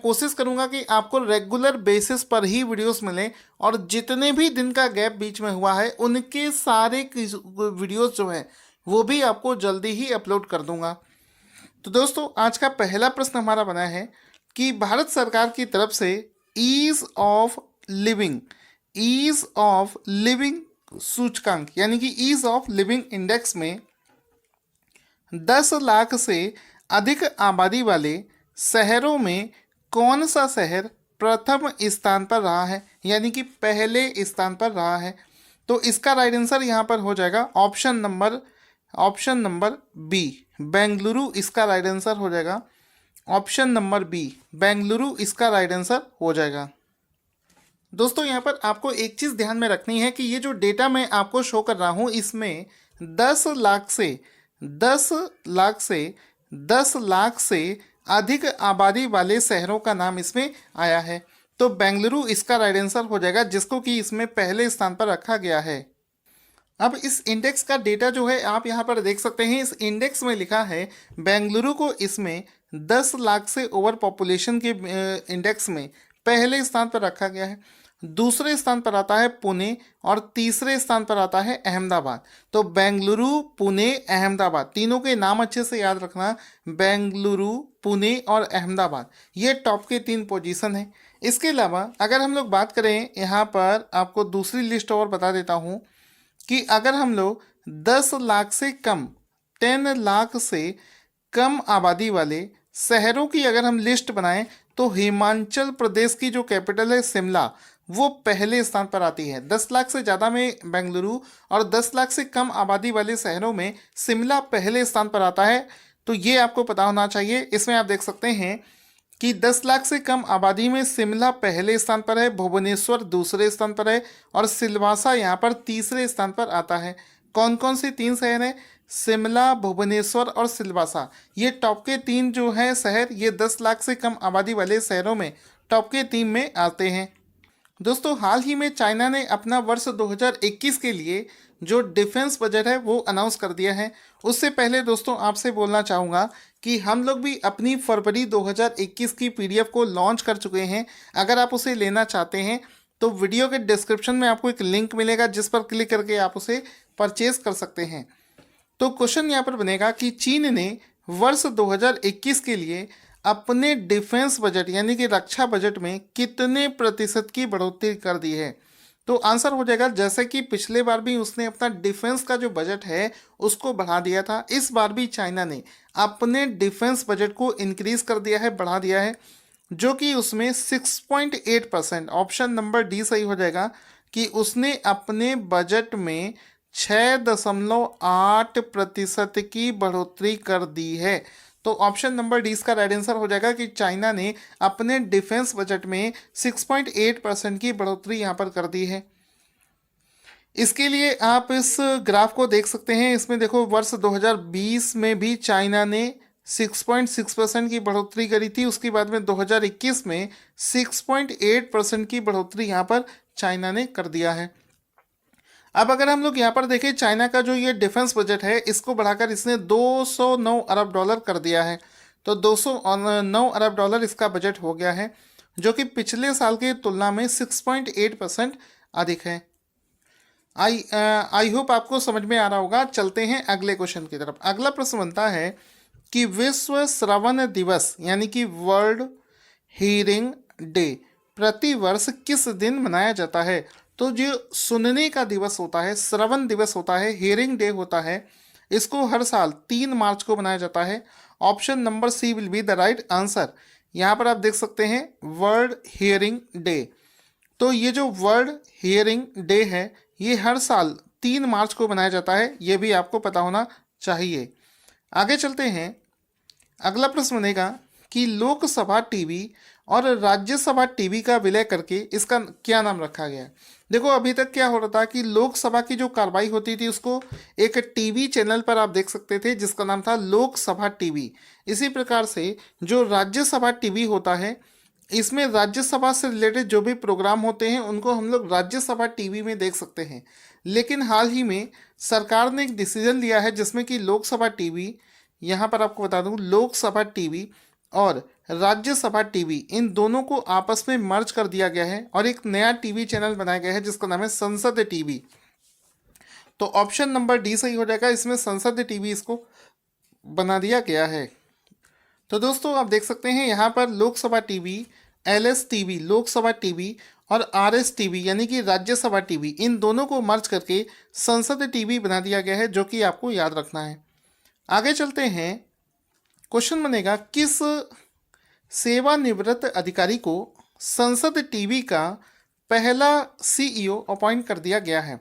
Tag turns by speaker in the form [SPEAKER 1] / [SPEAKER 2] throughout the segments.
[SPEAKER 1] कोशिश करूंगा कि आपको रेगुलर बेसिस पर ही वीडियोस मिलें और जितने भी दिन का गैप बीच में हुआ है उनके सारे वीडियोस जो हैं वो भी आपको जल्दी ही अपलोड कर दूंगा। तो दोस्तों आज का पहला प्रश्न हमारा बना है कि भारत सरकार की तरफ से ईज ऑफ लिविंग सूचकांक यानी कि ईज ऑफ लिविंग इंडेक्स में 10 लाख से अधिक आबादी वाले शहरों में कौन सा शहर प्रथम स्थान पर रहा है, यानी कि पहले स्थान पर रहा है। तो इसका राइट आंसर यहाँ पर हो जाएगा ऑप्शन नंबर बी, बेंगलुरु इसका राइट आंसर हो जाएगा। ऑप्शन नंबर बी, बेंगलुरु इसका राइट आंसर हो जाएगा। दोस्तों यहाँ पर आपको एक चीज़ ध्यान में रखनी है कि ये जो डेटा मैं आपको शो कर रहा हूँ इसमें 10 लाख से अधिक आबादी वाले शहरों का नाम इसमें आया है। तो बेंगलुरु इसका राइट आंसर हो जाएगा, जिसको कि इसमें पहले स्थान पर रखा गया है। अब इस इंडेक्स का डेटा जो है आप यहाँ पर देख सकते हैं। इस इंडेक्स में लिखा है बेंगलुरु को इसमें 10 लाख से ओवर पॉपुलेशन के इंडेक्स में पहले स्थान पर रखा गया है। दूसरे स्थान पर आता है पुणे और तीसरे स्थान पर आता है अहमदाबाद। तो बेंगलुरु, पुणे, अहमदाबाद तीनों के नाम अच्छे से याद रखना। बेंगलुरु, पुणे और अहमदाबाद ये टॉप के 3 पोजीशन है। इसके अलावा अगर हम लोग बात करें, यहाँ पर आपको दूसरी लिस्ट और बता देता हूँ कि अगर हम लोग 10 लाख से कम 10 लाख से कम आबादी वाले शहरों की अगर हम लिस्ट बनाएं तो हिमाचल प्रदेश की जो कैपिटल है शिमला वो पहले स्थान पर आती है। 10 लाख से ज़्यादा में बेंगलुरु और 10 लाख से कम आबादी वाले शहरों में शिमला पहले स्थान पर आता है। तो ये आपको पता होना चाहिए। इसमें आप देख सकते हैं कि 10 लाख से कम आबादी में शिमला पहले स्थान पर है, भुवनेश्वर दूसरे स्थान पर है और सिलवासा यहाँ पर तीसरे स्थान पर आता है। कौन कौन से 3 शहर हैं? शिमला, भुवनेश्वर और सिलवासा। ये टॉप के 3 जो हैं शहर, ये 10 लाख से कम आबादी वाले शहरों में टॉप के 3 में आते हैं। दोस्तों हाल ही में चाइना ने अपना वर्ष 2021 के लिए जो डिफेंस बजट है वो अनाउंस कर दिया है। उससे पहले दोस्तों आपसे बोलना चाहूँगा कि हम लोग भी अपनी फरवरी 2021 की पीडीएफ को लॉन्च कर चुके हैं। अगर आप उसे लेना चाहते हैं तो वीडियो के डिस्क्रिप्शन में आपको एक लिंक मिलेगा जिस पर क्लिक करके आप उसे परचेज कर सकते हैं। तो क्वेश्चन यहाँ पर बनेगा कि चीन ने वर्ष 2021 के लिए अपने डिफेंस बजट यानी कि रक्षा बजट में कितने प्रतिशत की बढ़ोतरी कर दी है। तो आंसर हो जाएगा, जैसे कि पिछले बार भी उसने अपना डिफेंस का जो बजट है उसको बढ़ा दिया था, इस बार भी चाइना ने अपने डिफेंस बजट को इंक्रीज कर दिया है, बढ़ा दिया है, जो कि उसमें 6.8%, ऑप्शन नंबर डी सही हो जाएगा कि उसने अपने बजट में 6.8% की बढ़ोतरी कर दी है। तो ऑप्शन नंबर डी इसका राइट आंसर हो जाएगा कि चाइना ने अपने डिफेंस बजट में 6.8% की बढ़ोतरी यहाँ पर कर दी है। इसके लिए आप इस ग्राफ को देख सकते हैं। इसमें देखो वर्ष 2020 में भी चाइना ने 6.6% की बढ़ोतरी करी थी। उसके बाद में 2021 में 6.8% की बढ़ोतरी यहाँ पर चाइना ने कर दिया है। अब अगर हम लोग यहाँ पर देखें, चाइना का जो ये डिफेंस बजट है इसको बढ़ाकर इसने 209 अरब डॉलर कर दिया है। तो 209 अरब डॉलर इसका बजट हो गया है, जो कि पिछले साल की तुलना में 6.8% अधिक है। आई होप आपको समझ में आ रहा होगा। चलते हैं अगले क्वेश्चन की तरफ। अगला प्रश्न बनता है कि विश्व श्रवण दिवस यानी कि वर्ल्ड हियरिंग डे प्रतिवर्ष किस दिन मनाया जाता है। तो जो सुनने का दिवस होता है, श्रवण दिवस होता है, हियरिंग डे होता है, इसको हर साल 3 मार्च को मनाया जाता है। Option number C will be the right answer. यहाँ पर आप देख सकते हैं वर्ल्ड हियरिंग डे। तो ये जो वर्ल्ड हियरिंग डे है ये हर साल 3 मार्च को मनाया जाता है, ये भी आपको पता होना चाहिए। आगे चलते हैं। अगला प्रश्न बनेगा कि लोकसभा टीवी और राज्यसभा टीवी का विलय करके इसका क्या नाम रखा गया है। देखो अभी तक क्या हो रहा था कि लोकसभा की जो कार्रवाई होती थी उसको एक टीवी चैनल पर आप देख सकते थे जिसका नाम था लोकसभा टीवी। इसी प्रकार से जो राज्यसभा टीवी होता है इसमें राज्यसभा से रिलेटेड जो भी प्रोग्राम होते हैं उनको हम लोग राज्यसभा टीवी में देख सकते हैं। लेकिन हाल ही में सरकार ने एक डिसीजन लिया है जिसमें कि लोकसभा टीवी, यहाँ पर आपको बता दूं, लोकसभा टीवी और राज्यसभा टीवी, इन दोनों को आपस में मर्ज कर दिया गया है और एक नया टीवी चैनल बनाया गया है जिसका नाम है संसद टीवी। तो ऑप्शन नंबर डी सही हो जाएगा, इसमें संसद टीवी इसको बना दिया गया है। तो दोस्तों आप देख सकते हैं यहाँ पर Lok Sabha TV, LS TV Lok Sabha TV और आरएस टीवी यानी कि राज्यसभा टीवी, इन दोनों को मर्ज करके संसद टीवी बना दिया गया है, जो कि आपको याद रखना है। आगे चलते हैं। क्वेश्चन बनेगा, किस सेवानिवृत्त अधिकारी को संसद टीवी का पहला सीईओ अपॉइंट कर दिया गया है?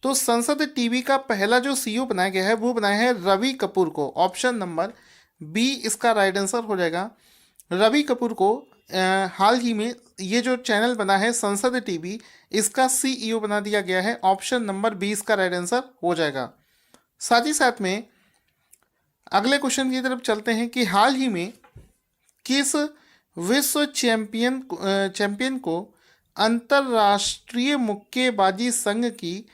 [SPEAKER 1] तो संसद टीवी का पहला जो सीईओ बनाया गया है वो बनाया है रवि कपूर को। ऑप्शन नंबर बी इसका राइट आंसर हो जाएगा। रवि कपूर को हाल ही में ये जो चैनल बना है संसद टीवी, इसका सीईओ बना दिया गया है। ऑप्शन नंबर बी इसका राइट आंसर हो जाएगा। साथ ही साथ में अगले क्वेश्चन की तरफ चलते हैं कि हाल ही में किस विश्व चैंपियन को अंतर्राष्ट्रीय मुक्केबाजी संघ की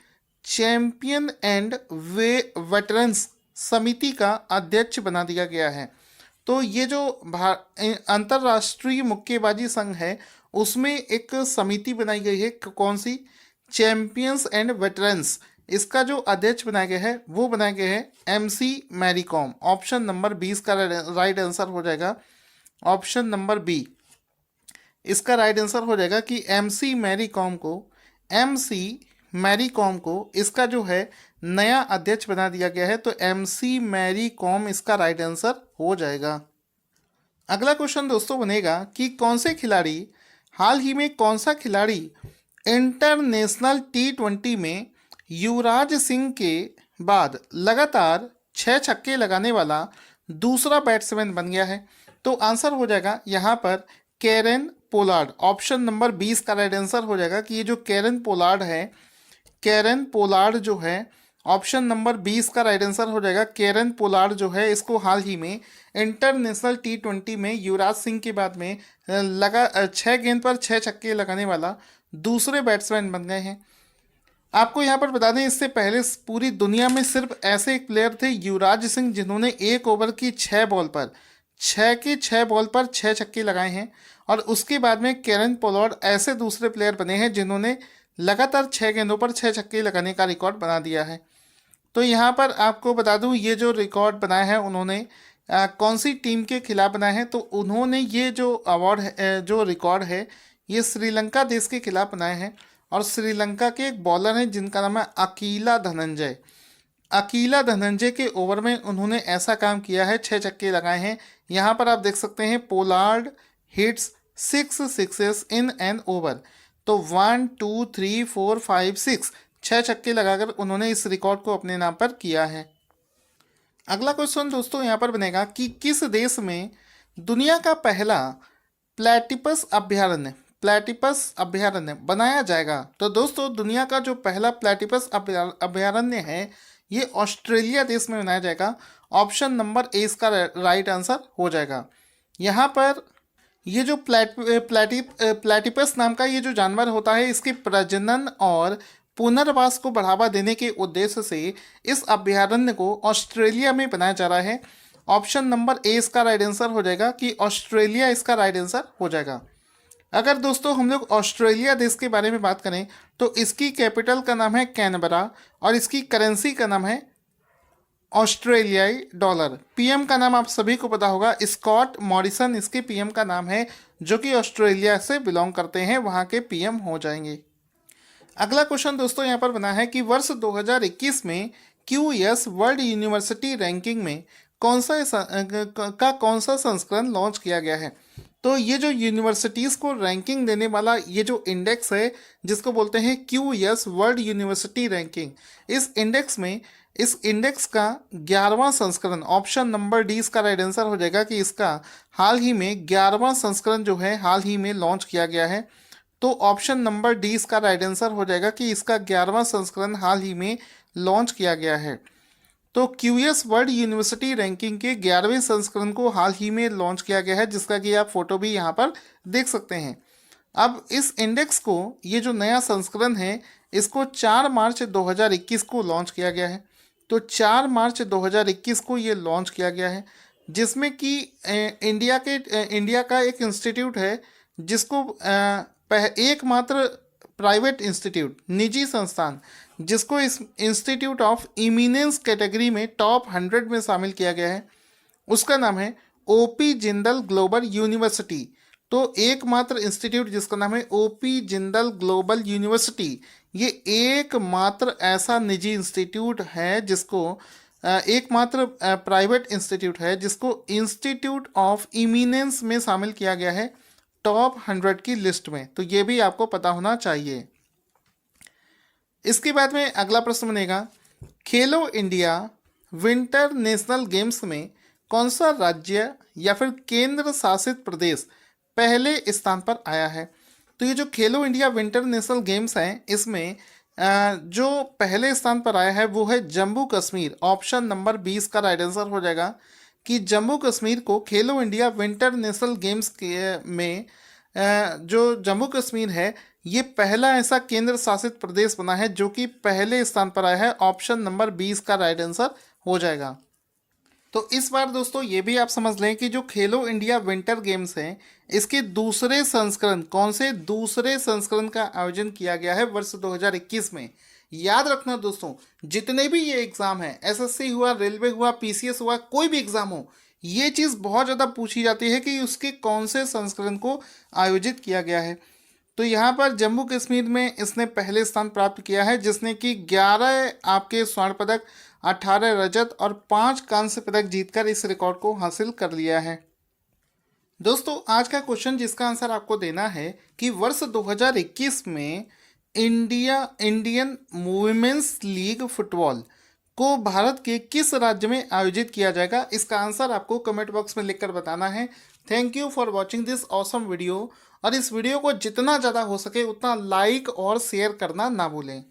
[SPEAKER 1] चैंपियन एंड वेटरन्स समिति का अध्यक्ष बना दिया गया है? तो ये जो अंतर्राष्ट्रीय मुक्केबाजी संघ है उसमें एक समिति बनाई गई है, कौन सी? Champions and veterans. इसका जो अध्यक्ष बनाया गया है वो बनाया गया है MC Mary Kom. Option number 20 का राइट आंसर हो जाएगा। ऑप्शन नंबर बी इसका राइट आंसर हो जाएगा कि एमसी मैरी कॉम को इसका जो है नया अध्यक्ष बना दिया गया है। तो एमसी मैरी कॉम इसका राइट आंसर हो जाएगा। अगला क्वेश्चन दोस्तों बनेगा कि हाल ही में कौन सा खिलाड़ी इंटरनेशनल T20 में युवराज सिंह के बाद लगातार 6 छक्के लगाने वाला दूसरा बैट्समैन बन गया है? तो आंसर हो जाएगा यहाँ पर कैरन पोलार्ड। ऑप्शन नंबर 20 का राइट आंसर हो जाएगा कि ये जो कैरन पोलार्ड जो है, ऑप्शन नंबर 20 का राइट आंसर हो जाएगा। कैरन पोलार्ड जो है इसको हाल ही में इंटरनेशनल T20 में युवराज सिंह के बाद में 6 गेंद पर 6 छक्के लगाने वाला दूसरे बैट्समैन बन गए हैं। आपको यहाँ पर बता दें, इससे पहले पूरी दुनिया में सिर्फ ऐसे एक प्लेयर थे युवराज सिंह जिन्होंने 1 ओवर की 6 बॉल पर 6 छक्के लगाए हैं। और उसके बाद में कैरन पोलार्ड ऐसे दूसरे प्लेयर बने हैं जिन्होंने लगातार 6 गेंदों पर 6 छक्के लगाने का रिकॉर्ड बना दिया है। तो यहाँ पर आपको बता दूँ ये जो रिकॉर्ड बनाया है उन्होंने कौन सी टीम के खिलाफ बनाया है? तो उन्होंने ये जो अवार्ड है, जो रिकॉर्ड है, ये श्रीलंका देश के खिलाफ बनाए हैं। और श्रीलंका के एक बॉलर हैं जिनका नाम है अकीला धनंजय के ओवर में उन्होंने ऐसा काम किया है, 6 छक्के लगाए हैं। यहाँ पर आप देख सकते हैं Pollard hits 6 sixes in an over. तो 1 2 3 4 5 6 छक्के लगाकर उन्होंने इस रिकॉर्ड को अपने नाम पर किया है। अगला क्वेश्चन दोस्तों यहाँ पर बनेगा कि किस देश में दुनिया का पहला प्लेटिपस अभयारण्य बनाया जाएगा? तो दोस्तों दुनिया का जो पहला प्लेटिपस अभयारण्य है ये ऑस्ट्रेलिया देश में बनाया जाएगा। ऑप्शन नंबर ए इसका राइट आंसर हो जाएगा। यहाँ पर ये जो प्लेटिपस नाम का ये जो जानवर होता है, इसके प्रजनन और पुनर्वास को बढ़ावा देने के उद्देश्य से इस अभयारण्य को ऑस्ट्रेलिया में बनाया जा रहा है। ऑप्शन नंबर ए इसका राइट आंसर हो जाएगा कि ऑस्ट्रेलिया इसका राइट आंसर हो जाएगा। अगर दोस्तों हम लोग ऑस्ट्रेलिया देश के बारे में बात करें तो इसकी कैपिटल का नाम है कैनबरा और इसकी करेंसी का नाम है ऑस्ट्रेलियाई डॉलर। पीएम का नाम आप सभी को पता होगा, स्कॉट मॉरिसन इसके पीएम का नाम है, जो कि ऑस्ट्रेलिया से बिलोंग करते हैं, वहाँ के पीएम हो जाएंगे। अगला क्वेश्चन दोस्तों यहाँ पर बना है कि वर्ष 2021 में QS वर्ल्ड यूनिवर्सिटी रैंकिंग में कौन सा संस्करण लॉन्च किया गया है? तो ये जो यूनिवर्सिटीज़ को रैंकिंग देने वाला ये जो इंडेक्स है जिसको बोलते हैं QS वर्ल्ड यूनिवर्सिटी रैंकिंग, इस इंडेक्स का 11वां संस्करण, ऑप्शन नंबर डी इसका राइट आंसर हो जाएगा कि इसका हाल ही में 11वां संस्करण जो है हाल ही में लॉन्च किया गया है। तो ऑप्शन नंबर डी इसका राइट आंसर हो जाएगा कि इसका 11वां संस्करण हाल ही में लॉन्च किया गया है। तो QS वर्ल्ड यूनिवर्सिटी रैंकिंग के 11वें संस्करण को हाल ही में लॉन्च किया गया है, जिसका कि आप फोटो भी यहाँ पर देख सकते हैं। अब इस इंडेक्स को, ये जो नया संस्करण है, इसको 4 मार्च 2021 को लॉन्च किया गया है। तो 4 मार्च 2021 को ये लॉन्च किया गया है। जिसमें कि इंडिया का एक इंस्टीट्यूट है जिसको एकमात्र प्राइवेट इंस्टीट्यूट, निजी संस्थान, जिसको इस इंस्टीट्यूट ऑफ इमिनेंस कैटेगरी में टॉप 100 में शामिल किया गया है, उसका नाम है ओपी जिंदल ग्लोबल यूनिवर्सिटी। तो एकमात्र इंस्टीट्यूट जिसका नाम है ओपी जिंदल ग्लोबल यूनिवर्सिटी, ये एकमात्र ऐसा निजी इंस्टीट्यूट है जिसको एकमात्र प्राइवेट इंस्टीट्यूट है जिसको इंस्टीट्यूट ऑफ इमिनेंस में शामिल किया गया है टॉप 100 की लिस्ट में। तो ये भी आपको पता होना चाहिए। इसके बाद में अगला प्रश्न बनेगा, खेलो इंडिया विंटर नेशनल गेम्स में कौन सा राज्य या फिर केंद्र शासित प्रदेश पहले स्थान पर आया है? तो ये जो खेलो इंडिया विंटर नेशनल गेम्स हैं, इसमें जो पहले स्थान पर आया है वो है जम्मू कश्मीर। ऑप्शन नंबर 20 का राइट आंसर हो जाएगा कि जम्मू कश्मीर को खेलो इंडिया विंटर नेशनल गेम्स में जो जम्मू कश्मीर है ये पहला ऐसा केंद्र शासित प्रदेश बना है जो कि पहले स्थान पर आया है। ऑप्शन नंबर 20 का राइट आंसर हो जाएगा। तो इस बार दोस्तों ये भी आप समझ लें कि जो खेलो इंडिया विंटर गेम्स हैं इसके दूसरे संस्करण, कौन से दूसरे संस्करण का आयोजन किया गया है वर्ष 2021 में। याद रखना दोस्तों, जितने भी ये एग्ज़ाम हैं, एसएससी हुआ, रेलवे हुआ, पीसीएस हुआ, कोई भी एग्ज़ाम हो, ये चीज़ बहुत ज़्यादा पूछी जाती है कि उसके कौन से संस्करण को आयोजित किया गया है। तो यहाँ पर जम्मू कश्मीर में इसने पहले स्थान प्राप्त किया है, जिसने कि 11 आपके स्वर्ण पदक, 18 रजत और 5 कांस्य पदक जीतकर इस रिकॉर्ड को हासिल कर लिया है। दोस्तों आज का क्वेश्चन जिसका आंसर आपको देना है कि वर्ष 2021 में इंडियन वुमेन्स लीग फुटबॉल को भारत के किस राज्य में आयोजित किया जाएगा, इसका आंसर आपको कमेंट बॉक्स में लिखकर बताना है। Thank you for watching this awesome video, और इस वीडियो को जितना ज़्यादा हो सके उतना लाइक और शेयर करना ना भूलें।